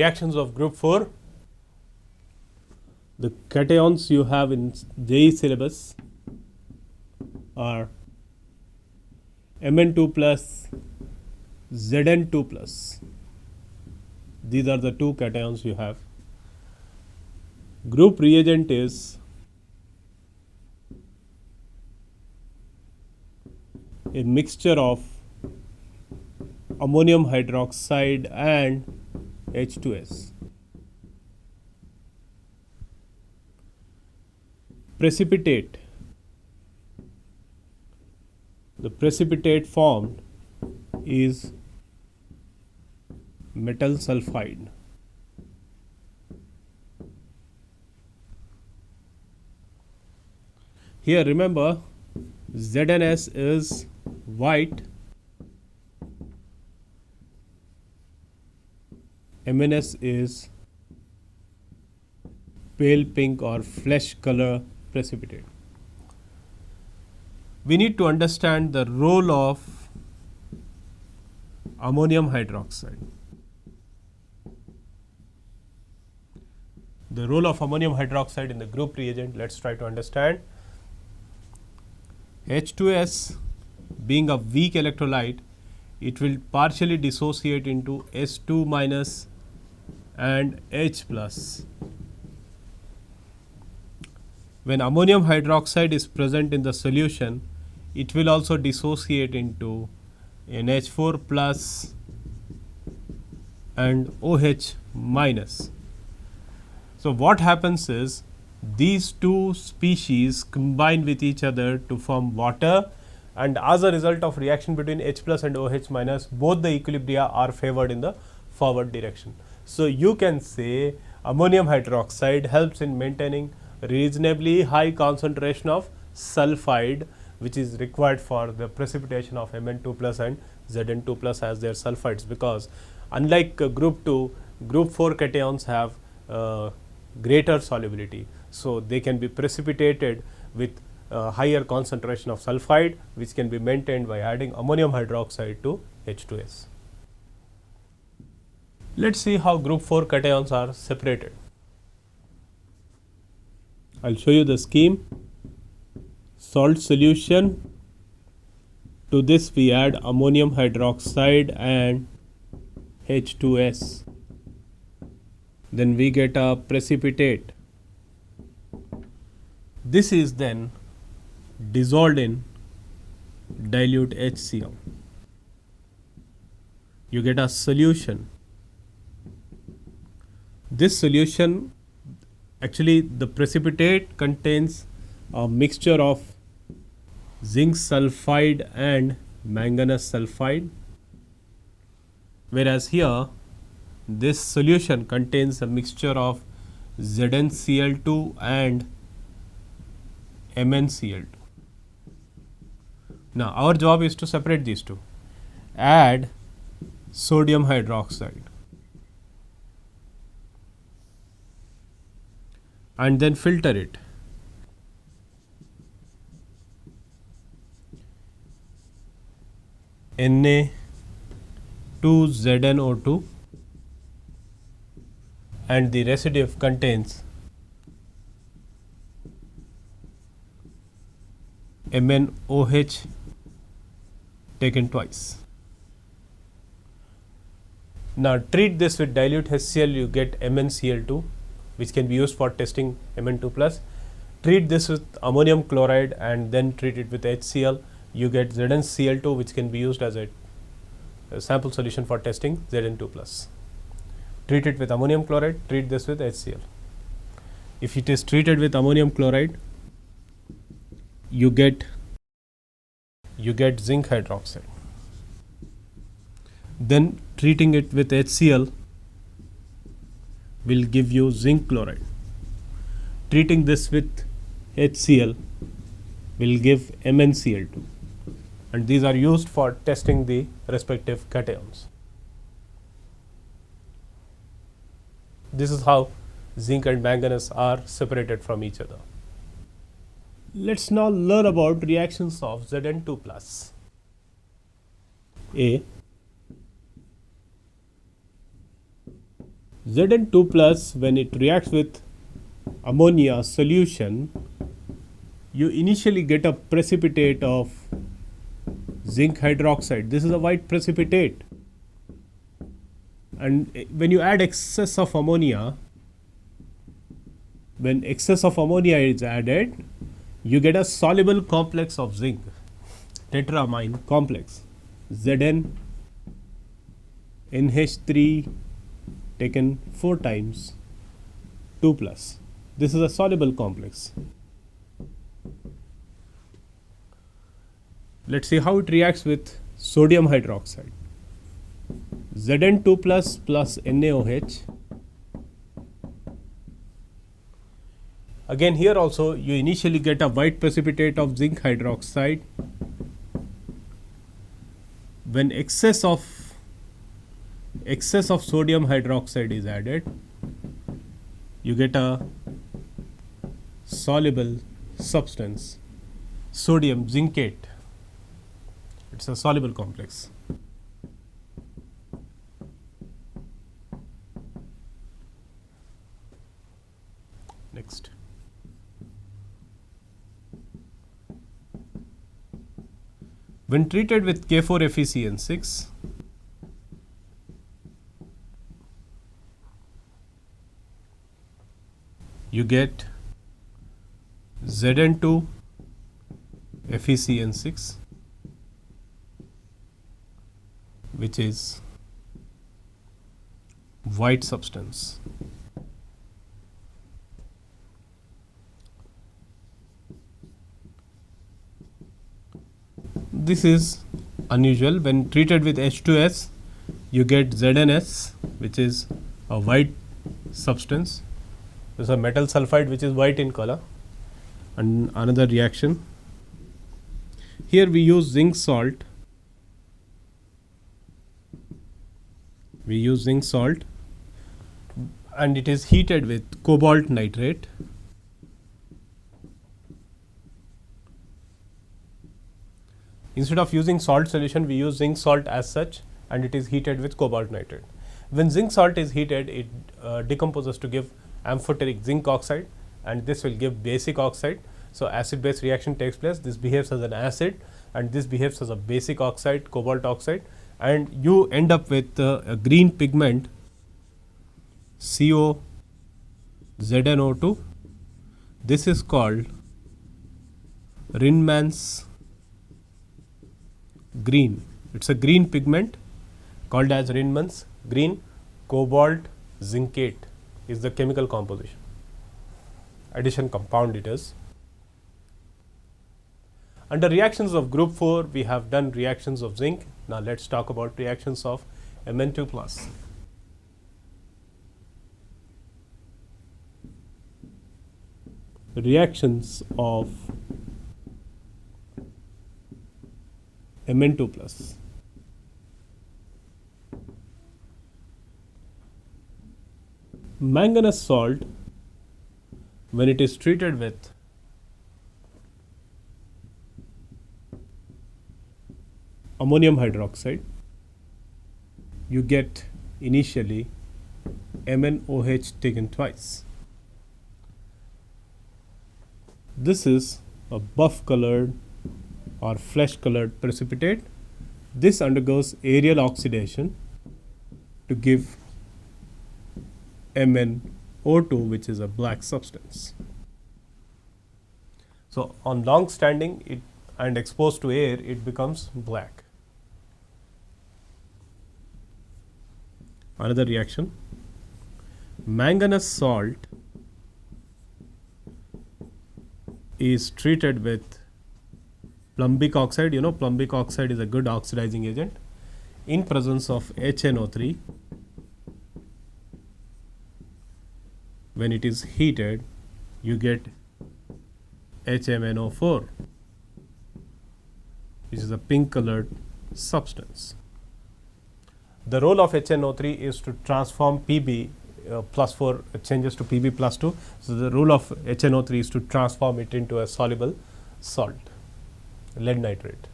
reactions of group 4. The cations you have in JEE syllabus are Mn2 plus Zn2 plus. These are the two cations you have. Group reagent is a mixture of ammonium hydroxide and H2S. Precipitate. The precipitate formed is metal sulfide. Here remember, ZnS is white, MnS is pale pink or flesh color precipitate. We need to understand the role of ammonium hydroxide. The role of ammonium hydroxide in the group reagent, let's try to understand. H2S being a weak electrolyte, it will partially dissociate into S2 minus and H plus. When ammonium hydroxide is present in the solution, it will also dissociate into NH4 plus and OH minus. So what happens is these two species combine with each other to form water, and as a result of reaction between H plus and OH minus, both the equilibria are favored in the forward direction. So you can say ammonium hydroxide helps in maintaining reasonably high concentration of sulfide, which is required for the precipitation of Mn2 plus and Zn2 plus as their sulfides, because unlike group 2, group 4 cations have greater solubility. So they can be precipitated with higher concentration of sulfide, which can be maintained by adding ammonium hydroxide to H2S. Let us see how group 4 cations are separated. I will show you the scheme. Salt solution, to this we add ammonium hydroxide and H2S. Then we get a precipitate. This is then dissolved in dilute HCl. You get a solution. This solution, actually the precipitate contains a mixture of zinc sulfide and manganese sulfide, whereas here this solution contains a mixture of ZnCl2 and MnCl2. Now our job is to separate these two. Add sodium hydroxide and then filter it. Na2ZnO2 and the residue contains MnOH taken twice. Now treat this with dilute HCl, you get MnCl2, which can be used for testing Mn2 plus. Treat this with ammonium chloride and then treat it with HCl, you get ZnCl2, which can be used as a sample solution for testing Zn2 plus. Treat it with ammonium chloride, treat this with HCl. If it is treated with ammonium chloride, you get zinc hydroxide. Then treating it with HCl will give you zinc chloride. Treating this with HCl will give MnCl2, and these are used for testing the respective cations. This is how zinc and manganese are separated from each other. Let us now learn about reactions of Zn2 plus. A Zn2 plus, when it reacts with ammonia solution, you initially get a precipitate of zinc hydroxide. This is a white precipitate, and when you add excess of ammonia, when excess of ammonia is added, you get a soluble complex of zinc, tetramine complex, Zn NH3 taken 4 times 2 plus. This is a soluble complex. Let's see how it reacts with sodium hydroxide. Zn2 plus plus NaOH. Again, here also you initially get a white precipitate of zinc hydroxide. When excess of sodium hydroxide is added, you get a soluble substance, sodium zincate. It's a soluble complex. Next. When treated with K4FeCN6, you get Zn2 FeCN6, which is white substance. This is unusual. When treated with H2S, you get ZnS, which is a white substance. This is a metal sulfide which is white in color. And another reaction. Here we use zinc salt. We use zinc salt and it is heated with cobalt nitrate. Instead of using salt solution, we use zinc salt as such, and it is heated with cobalt nitrate. When zinc salt is heated, it decomposes to give amphoteric zinc oxide, and this will give basic oxide. So acid base reaction takes place. This behaves as an acid and this behaves as a basic oxide, cobalt oxide, and you end up with a green pigment COZnO2. This is called Rinman's green. It's a green pigment called as Rinman's green. Cobalt zincate is the chemical composition. Addition compound it is. Under reactions of group 4, we have done reactions of zinc. Now let's talk about reactions of Mn2 plus. Reactions of Mn2 plus. Manganese salt, when it is treated with ammonium hydroxide, you get initially MnOH taken twice. This is a buff colored or flesh colored precipitate. This undergoes aerial oxidation to give MnO2, which is a black substance. So on long standing it and exposed to air, it becomes black. Another reaction, manganese salt is treated with plumbic oxide. You know, plumbic oxide is a good oxidizing agent. In presence of HNO3, when it is heated, you get HMNO4, which is a pink colored substance. The role of HNO3 is to transform Pb plus 4 changes to Pb plus 2. So the role of HNO3 is to transform it into a soluble salt, lead nitrate.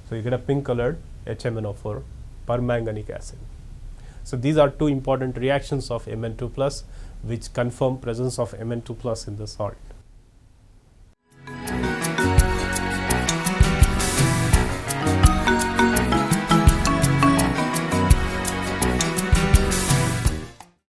So you get a pink colored HMNO4 permanganic acid. So, these are two important reactions of Mn2 plus which confirm presence of Mn2 plus in the salt.